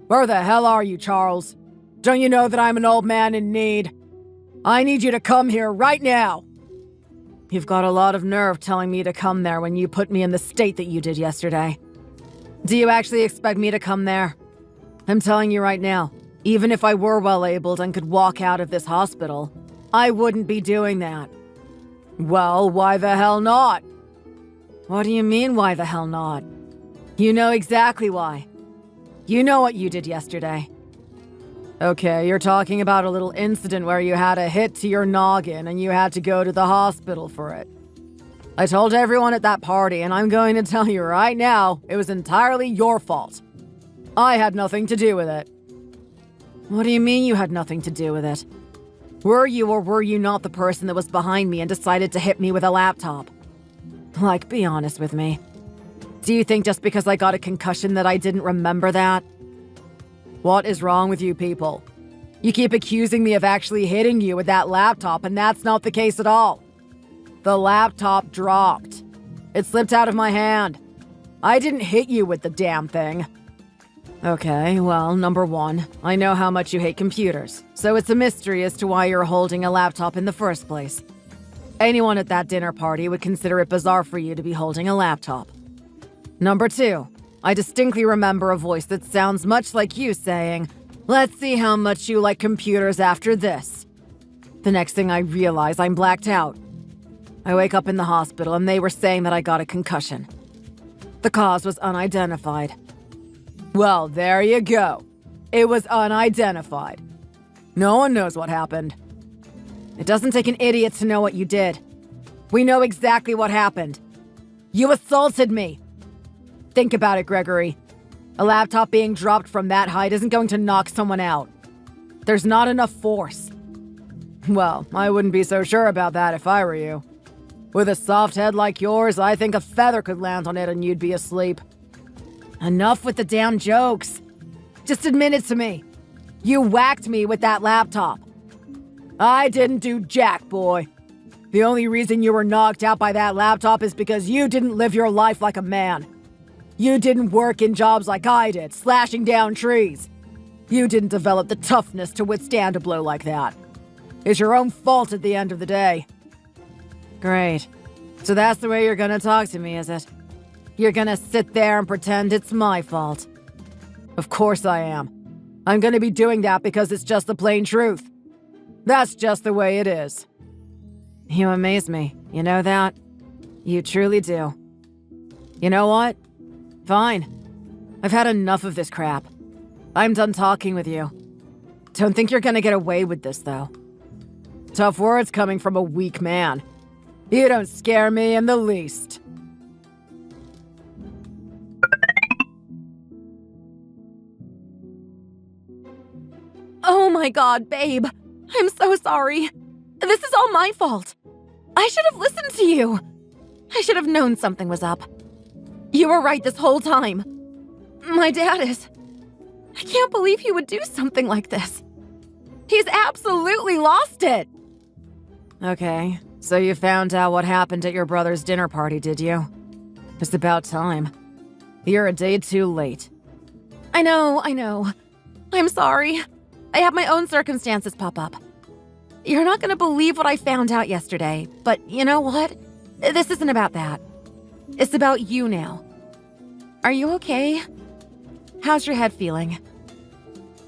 Speaker 2: Where the hell are you, Charles? Don't you know that I'm an old man in need? I need you to come here right now.
Speaker 1: You've got a lot of nerve telling me to come there when you put me in the state that you did yesterday. Do you actually expect me to come there? I'm telling you right now, even if I were well-abled and could walk out of this hospital, I wouldn't be doing that.
Speaker 2: Well, why the hell not?
Speaker 1: What do you mean, why the hell not? You know exactly why. You know what you did yesterday.
Speaker 2: Okay, you're talking about a little incident where you had a hit to your noggin and you had to go to the hospital for it. I told everyone at that party, and I'm going to tell you right now, it was entirely your fault. I had nothing to do with it.
Speaker 1: What do you mean you had nothing to do with it? Were you or were you not the person that was behind me and decided to hit me with a laptop? Like, be honest with me. Do you think just because I got a concussion that I didn't remember that?
Speaker 2: What is wrong with you people? You keep accusing me of actually hitting you with that laptop, and that's not the case at all. The laptop dropped. It slipped out of my hand. I didn't hit you with the damn thing.
Speaker 1: Okay, well, number one, I know how much you hate computers, so it's a mystery as to why you're holding a laptop in the first place. Anyone at that dinner party would consider it bizarre for you to be holding a laptop. Number two, I distinctly remember a voice that sounds much like you saying, "Let's see how much you like computers after this." The next thing I realize, I'm blacked out. I wake up in the hospital and they were saying that I got a concussion. The cause was unidentified.
Speaker 2: Well, there you go. It was unidentified. No one knows what happened.
Speaker 1: It doesn't take an idiot to know what you did. We know exactly what happened. You assaulted me.
Speaker 2: Think about it, Gregory. A laptop being dropped from that height isn't going to knock someone out. There's not enough force. Well, I wouldn't be so sure about that if I were you. With a soft head like yours, I think a feather could land on it and you'd be asleep.
Speaker 1: Enough with the damn jokes. Just admit it to me. You whacked me with that laptop.
Speaker 2: I didn't do jack, boy. The only reason you were knocked out by that laptop is because you didn't live your life like a man. You didn't work in jobs like I did, slashing down trees. You didn't develop the toughness to withstand a blow like that. It's your own fault at the end of the day.
Speaker 1: Great. So that's the way you're gonna talk to me, is it? You're gonna sit there and pretend it's my fault.
Speaker 2: Of course I am. I'm gonna be doing that because it's just the plain truth. That's just the way it is.
Speaker 1: You amaze me. You know that? You truly do. You know what? Fine. I've had enough of this crap. I'm done talking with you. Don't think you're gonna get away with this, though.
Speaker 2: Tough words coming from a weak man. You don't scare me in the least.
Speaker 3: Oh my god, babe. I'm so sorry. This is all my fault. I should have listened to you. I should have known something was up. You were right this whole time. My dad is... I can't believe he would do something like this. He's absolutely lost it.
Speaker 1: Okay, so you found out what happened at your brother's dinner party, did you? It's about time. You're a day too late.
Speaker 3: I know. I'm sorry. I have my own circumstances pop up. You're not gonna believe what I found out yesterday, but you know what? This isn't about that. It's about you now. Are you okay? How's your head feeling?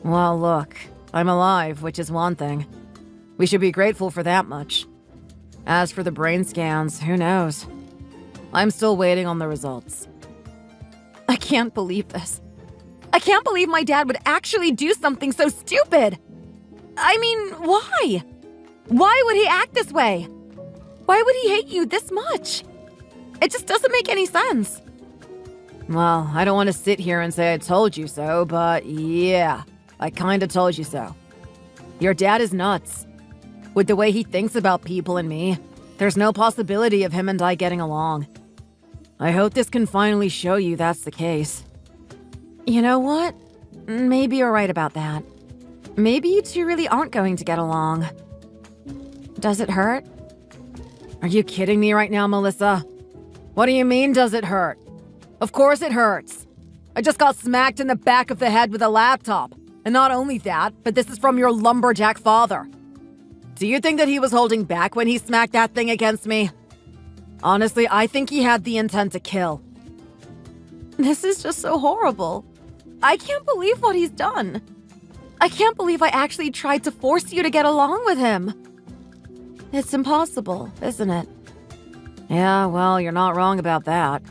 Speaker 1: Well, look, I'm alive, which is one thing. We should be grateful for that much. As for the brain scans, who knows? I'm still waiting on the results.
Speaker 3: I can't believe this. I can't believe my dad would actually do something so stupid. I mean, why? Why would he act this way? Why would he hate you this much? It just doesn't make any sense.
Speaker 1: Well, I don't want to sit here and say I told you so, but yeah, I kinda told you so. Your dad is nuts. With the way he thinks about people and me, there's no possibility of him and I getting along. I hope this can finally show you that's the case.
Speaker 3: You know what? Maybe you're right about that. Maybe you two really aren't going to get along. Does it hurt?
Speaker 1: Are you kidding me right now, Melissa? What do you mean, does it hurt? Of course it hurts. I just got smacked in the back of the head with a laptop. And not only that, but this is from your lumberjack father. Do you think that he was holding back when he smacked that thing against me? Honestly, I think he had the intent to kill.
Speaker 3: This is just so horrible. I can't believe what he's done. I can't believe I actually tried to force you to get along with him. It's impossible, isn't it?
Speaker 1: Yeah, well, you're not wrong about that.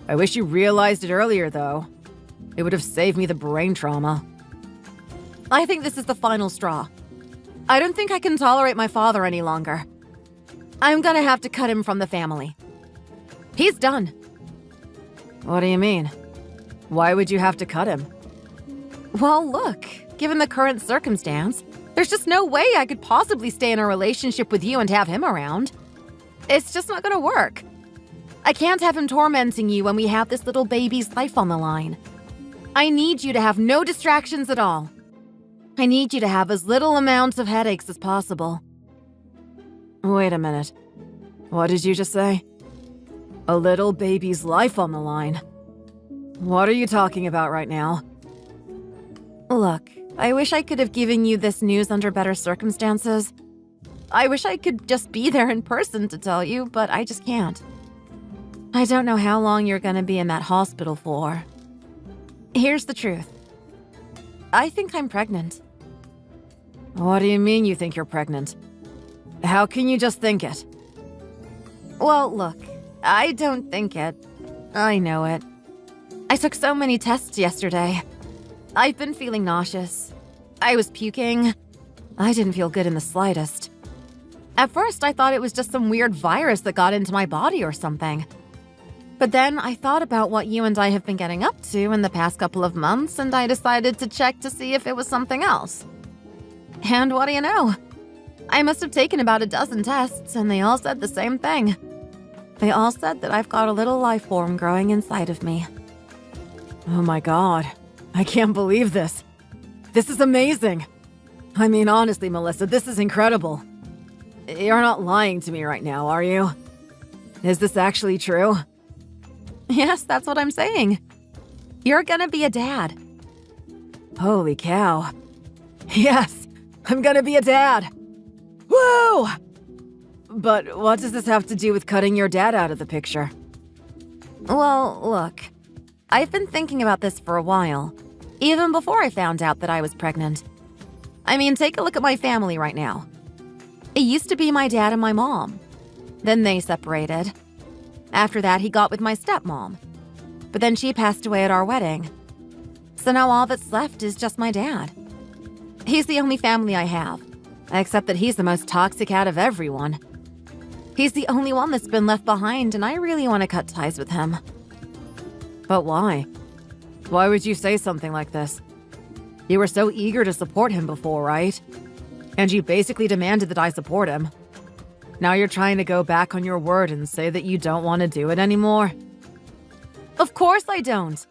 Speaker 1: I wish you realized it earlier, though. It would have saved me the brain trauma.
Speaker 3: I think this is the final straw. I don't think I can tolerate my father any longer. I'm gonna have to cut him from the family. He's done.
Speaker 1: What do you mean? Why would you have to cut him?
Speaker 3: Well, look, given the current circumstance, there's just no way I could possibly stay in a relationship with you and have him around. It's just not gonna work. I can't have him tormenting you when we have this little baby's life on the line. I need you to have no distractions at all. I need you to have as little amounts of headaches as possible.
Speaker 1: Wait a minute. What did you just say? A little baby's life on the line. What are you talking about right now?
Speaker 3: Look, I wish I could have given you this news under better circumstances. I wish I could just be there in person to tell you, but I just can't. I don't know how long you're gonna be in that hospital for. Here's the truth. I think I'm pregnant.
Speaker 1: What do you mean you think you're pregnant? How can you just think it?
Speaker 3: Well, look, I don't think it. I know it. I took so many tests yesterday. I've been feeling nauseous. I was puking. I didn't feel good in the slightest. At first, I thought it was just some weird virus that got into my body or something. But then I thought about what you and I have been getting up to in the past couple of months, and I decided to check to see if it was something else. And what do you know? I must have taken about a dozen tests, and they all said the same thing. They all said that I've got a little life form growing inside of me.
Speaker 1: Oh my god. I can't believe this. This is amazing. I mean, honestly, Melissa, this is incredible. You're not lying to me right now, are you? Is this actually true?
Speaker 3: Yes, that's what I'm saying. You're gonna be a dad.
Speaker 1: Holy cow. Yes, I'm gonna be a dad. Woo! But what does this have to do with cutting your dad out of the picture?
Speaker 3: Well, look, I've been thinking about this for a while, even before I found out that I was pregnant. I mean, take a look at my family right now. It used to be my dad and my mom. Then they separated. After that, he got with my stepmom. But then she passed away at our wedding. So now all that's left is just my dad. He's the only family I have, except that he's the most toxic out of everyone. He's the only one that's been left behind, and I really want to cut ties with him.
Speaker 1: But why? Why would you say something like this? You were so eager to support him before, right? And you basically demanded that I support him. Now you're trying to go back on your word and say that you don't want to do it anymore?
Speaker 3: Of course I don't.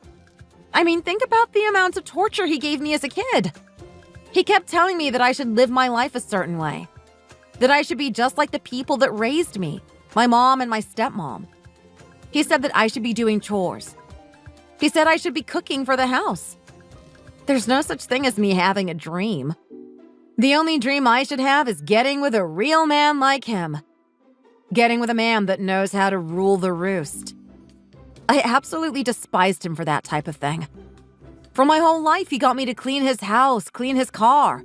Speaker 3: I mean, think about the amount of torture he gave me as a kid. He kept telling me that I should live my life a certain way. That I should be just like the people that raised me, my mom and my stepmom. He said that I should be doing chores. He said I should be cooking for the house. There's no such thing as me having a dream. The only dream I should have is getting with a real man like him. Getting with a man that knows how to rule the roost. I absolutely despised him for that type of thing. For my whole life, he got me to clean his house, clean his car.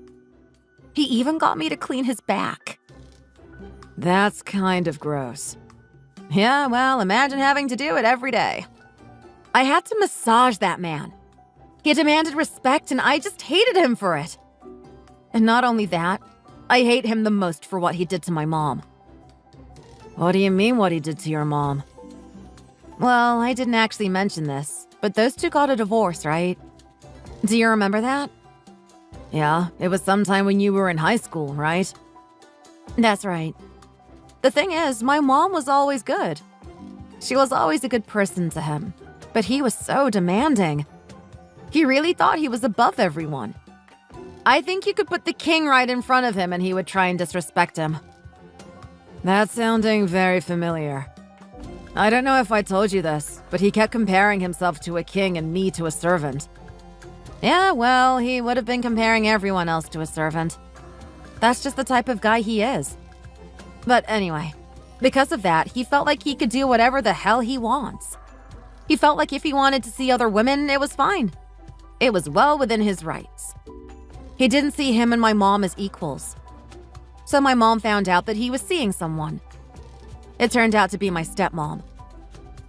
Speaker 3: He even got me to clean his back.
Speaker 1: That's kind of gross.
Speaker 3: Yeah, well, imagine having to do it every day. I had to massage that man. He demanded respect, and I just hated him for it. And not only that, I hate him the most for what he did to my mom.
Speaker 1: What do you mean what he did to your mom?
Speaker 3: Well, I didn't actually mention this, but those two got a divorce, right? Do you remember that?
Speaker 1: Yeah, it was sometime when you were in high school, right?
Speaker 3: That's right. The thing is, my mom was always good. She was always a good person to him, but he was so demanding. He really thought he was above everyone. I think you could put the king right in front of him and he would try and disrespect him.
Speaker 1: That's sounding very familiar. I don't know if I told you this, but he kept comparing himself to a king and me to a servant.
Speaker 3: Yeah, well, he would have been comparing everyone else to a servant. That's just the type of guy he is. But anyway, because of that, he felt like he could do whatever the hell he wants. He felt like if he wanted to see other women, it was fine. It was well within his rights. He didn't see him and my mom as equals. So my mom found out that he was seeing someone. It turned out to be my stepmom.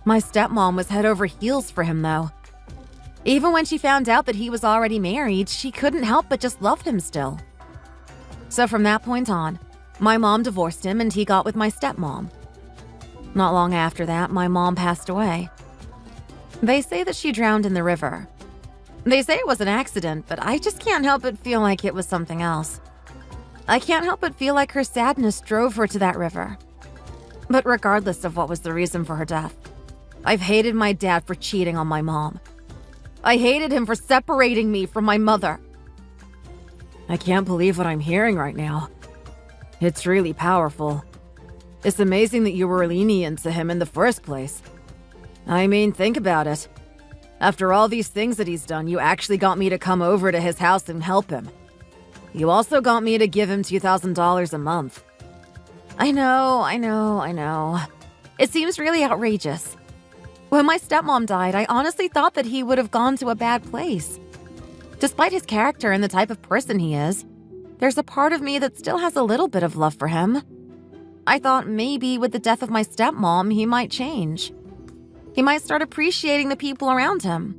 Speaker 3: My stepmom was head over heels for him, though. Even when she found out that he was already married, she couldn't help but just loved him still. So from that point on, my mom divorced him and he got with my stepmom. Not long after that, my mom passed away. They say that she drowned in the river. They say it was an accident, but I just can't help but feel like it was something else. I can't help but feel like her sadness drove her to that river. But regardless of what was the reason for her death, I've hated my dad for cheating on my mom. I hated him for separating me from my mother.
Speaker 1: I can't believe what I'm hearing right now. It's really powerful. It's amazing that you were lenient to him in the first place. I mean, think about it. After all these things that he's done, you actually got me to come over to his house and help him. You also got me to give him $2,000 a month.
Speaker 3: I know. It seems really outrageous. When my stepmom died, I honestly thought that he would have gone to a bad place. Despite his character and the type of person he is, there's a part of me that still has a little bit of love for him. I thought maybe with the death of my stepmom, he might change. He might start appreciating the people around him.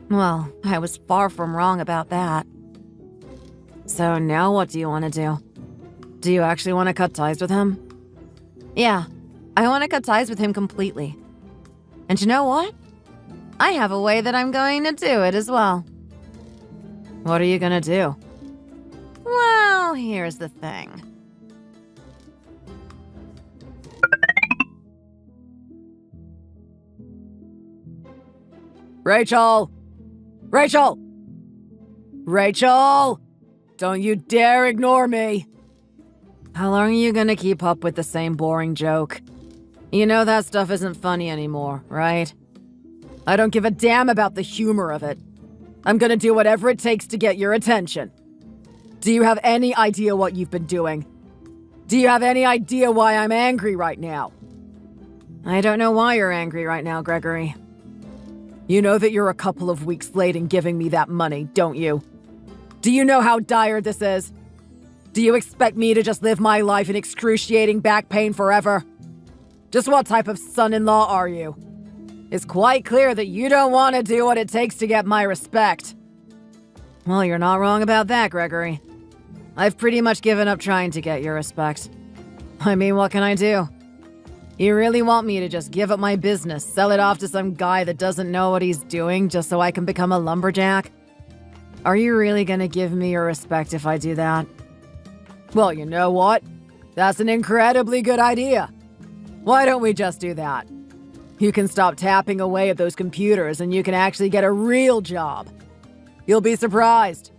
Speaker 3: Well, I was far from wrong about that.
Speaker 1: So now what do you want to do? Do you actually want to cut ties with him?
Speaker 3: Yeah, I want to cut ties with him completely. And you know what? I have a way that I'm going to do it as well.
Speaker 1: What are you gonna do?
Speaker 3: Well, here's the thing.
Speaker 2: Rachel! Rachel! Rachel! Don't you dare ignore me!
Speaker 1: How long are you gonna keep up with the same boring joke? You know that stuff isn't funny anymore, right?
Speaker 2: I don't give a damn about the humor of it. I'm gonna do whatever it takes to get your attention. Do you have any idea what you've been doing? Do you have any idea why I'm angry right now?
Speaker 1: I don't know why you're angry right now, Gregory.
Speaker 2: You know that you're a couple of weeks late in giving me that money, don't you? Do you know how dire this is? Do you expect me to just live my life in excruciating back pain forever? Just what type of son-in-law are you? It's quite clear that you don't want to do what it takes to get my respect.
Speaker 1: Well, you're not wrong about that, Gregory. I've pretty much given up trying to get your respect. I mean, what can I do? You really want me to just give up my business, sell it off to some guy that doesn't know what he's doing just so I can become a lumberjack? Are you really gonna give me your respect if I do that?
Speaker 2: Well, you know what? That's an incredibly good idea. Why don't we just do that? You can stop tapping away at those computers and you can actually get a real job. You'll be surprised.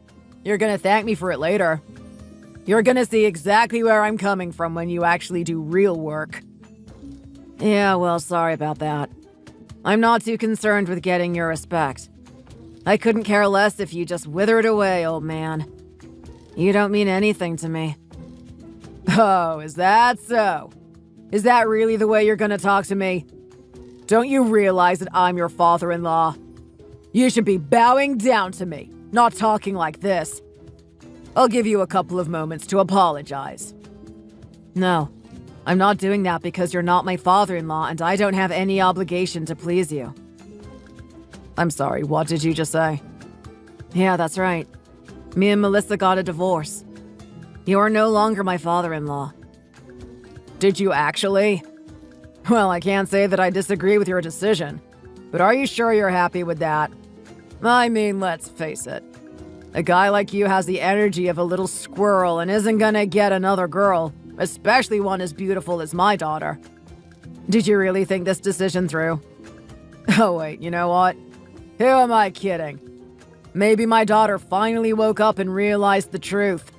Speaker 2: You're gonna thank me for it later. You're gonna see exactly where I'm coming from when you actually do real work.
Speaker 1: Yeah, well, sorry about that. I'm not too concerned with getting your respect. I couldn't care less if you just withered away, old man. You don't mean anything to me.
Speaker 2: Oh, is that so? Is that really the way you're gonna talk to me? Don't you realize that I'm your father-in-law? You should be bowing down to me, not talking like this. I'll give you a couple of moments to apologize.
Speaker 1: No, I'm not doing that because you're not my father-in-law and I don't have any obligation to please you.
Speaker 2: I'm sorry, what did you just say?
Speaker 1: Yeah, that's right. Me and Melissa got a divorce. You are no longer my father-in-law.
Speaker 2: Did you actually? Well, I can't say that I disagree with your decision, but are you sure you're happy with that? I mean, let's face it. A guy like you has the energy of a little squirrel and isn't gonna get another girl, especially one as beautiful as my daughter. Did you really think this decision through? Oh wait, you know what? Who am I kidding? Maybe my daughter finally woke up and realized the truth.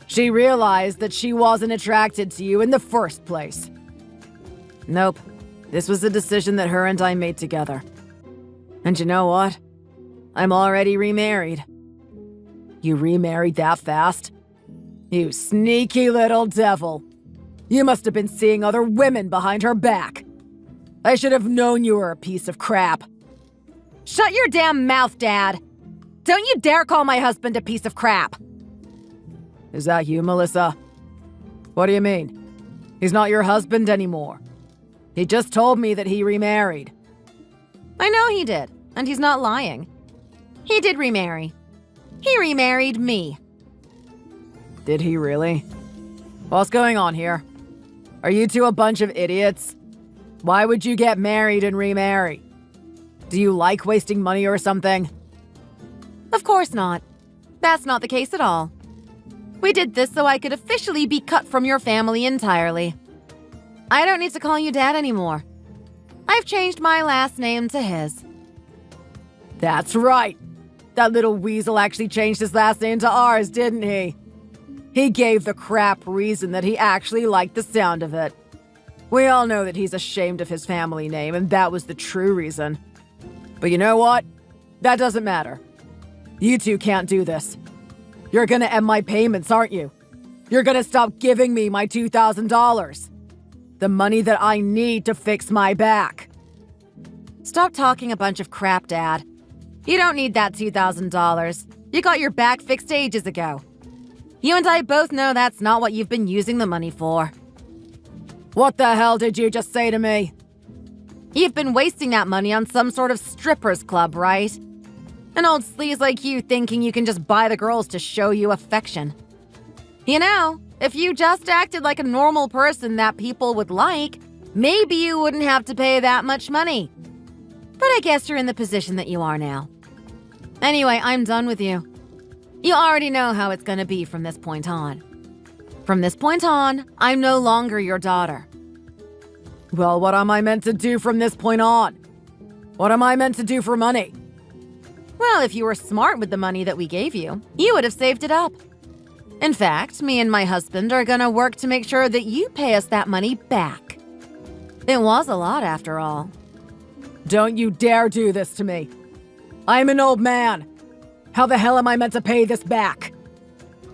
Speaker 2: She realized that she wasn't attracted to you in the first place.
Speaker 1: Nope. This was a decision that her and I made together. And you know what? I'm already remarried.
Speaker 2: You remarried that fast? You sneaky little devil. You must have been seeing other women behind her back. I should have known you were a piece of crap.
Speaker 3: Shut your damn mouth, Dad! Don't you dare call my husband a piece of crap!
Speaker 2: Is that you, Melissa? What do you mean? He's not your husband anymore. He just told me that he remarried.
Speaker 3: I know he did, and he's not lying. He did remarry. He remarried me.
Speaker 2: Did he really? What's going on here? Are you two a bunch of idiots? Why would you get married and remarry? Do you like wasting money or something?
Speaker 3: Of course not. That's not the case at all. We did this so I could officially be cut from your family entirely. I don't need to call you Dad anymore. I've changed my last name to his.
Speaker 2: That's right. That little weasel actually changed his last name to ours, didn't he? He gave the crap reason that he actually liked the sound of it. We all know that he's ashamed of his family name, and that was the true reason. But you know what? That doesn't matter. You two can't do this. You're gonna end my payments, aren't you? You're gonna stop giving me my $2,000. The money that I need to fix my back.
Speaker 3: Stop talking a bunch of crap, Dad. You don't need that $2,000. You got your back fixed ages ago. You and I both know that's not what you've been using the money for.
Speaker 2: What the hell did you just say to me?
Speaker 3: You've been wasting that money on some sort of strippers club, right? An old sleaze like you thinking you can just buy the girls to show you affection. You know, if you just acted like a normal person that people would like, maybe you wouldn't have to pay that much money. But I guess you're in the position that you are now. Anyway, I'm done with you. You already know how it's gonna be from this point on. From this point on, I'm no longer your daughter.
Speaker 2: Well, what am I meant to do from this point on? What am I meant to do for money?
Speaker 3: Well, if you were smart with the money that we gave you, you would have saved it up. In fact, me and my husband are gonna work to make sure that you pay us that money back. It was a lot, after all.
Speaker 2: Don't you dare do this to me. I'm an old man. How the hell am I meant to pay this back?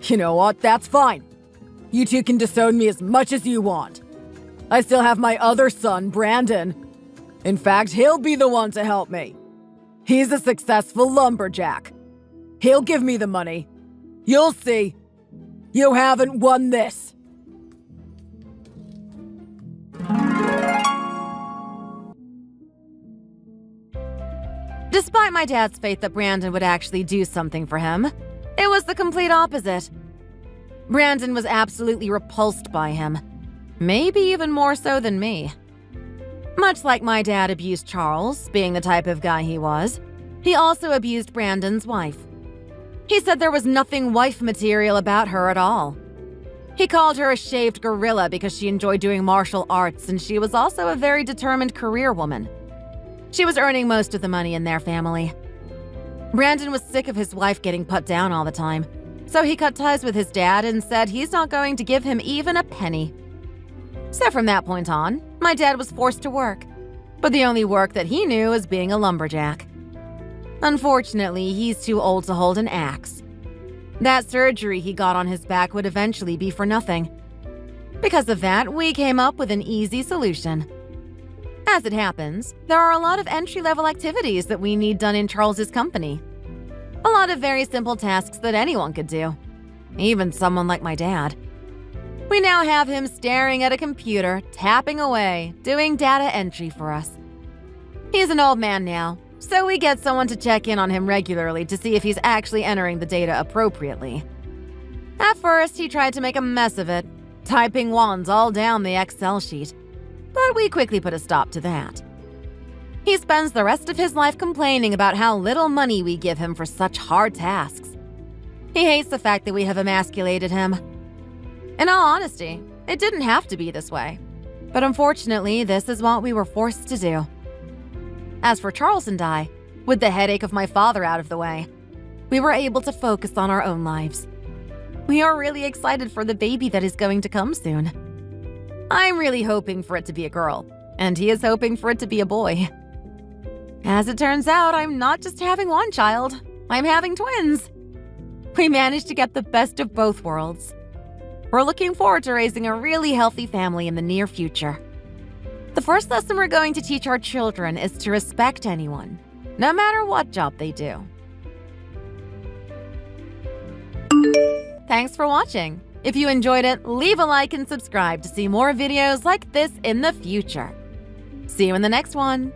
Speaker 2: You know what? That's fine. You two can disown me as much as you want. I still have my other son, Brandon. In fact, he'll be the one to help me. He's a successful lumberjack. He'll give me the money. You'll see. You haven't won this.
Speaker 3: Despite my dad's faith that Brandon would actually do something for him, it was the complete opposite. Brandon was absolutely repulsed by him. Maybe even more so than me. Much like my dad abused Charles, being the type of guy he was, he also abused Brandon's wife. He said there was nothing wife material about her at all. He called her a shaved gorilla because she enjoyed doing martial arts, and she was also a very determined career woman. She was earning most of the money in their family. Brandon was sick of his wife getting put down all the time, so he cut ties with his dad and said he's not going to give him even a penny. So from that point on, my dad was forced to work, but the only work that he knew was being a lumberjack. Unfortunately, he's too old to hold an axe. That surgery he got on his back would eventually be for nothing. Because of that, we came up with an easy solution. As it happens, there are a lot of entry-level activities that we need done in Charles's company. A lot of very simple tasks that anyone could do, even someone like my dad. We now have him staring at a computer, tapping away, doing data entry for us. He's an old man now, So we get someone to check in on him regularly to see if he's actually entering the data appropriately. At first, he tried to make a mess of it, typing wands all down the Excel sheet, but we quickly put a stop to that. He spends the rest of his life complaining about how little money we give him for such hard tasks. He hates the fact that we have emasculated him. In all honesty, it didn't have to be this way. But unfortunately, this is what we were forced to do. As for Charles and I, with the headache of my father out of the way, we were able to focus on our own lives. We are really excited for the baby that is going to come soon. I'm really hoping for it to be a girl, and he is hoping for it to be a boy. As it turns out, I'm not just having one child, I'm having twins. We managed to get the best of both worlds. We're looking forward to raising a really healthy family in the near future. The first lesson we're going to teach our children is to respect anyone, no matter what job they do. Thanks for watching. If you enjoyed it, leave a like and subscribe to see more videos like this in the future. See you in the next one.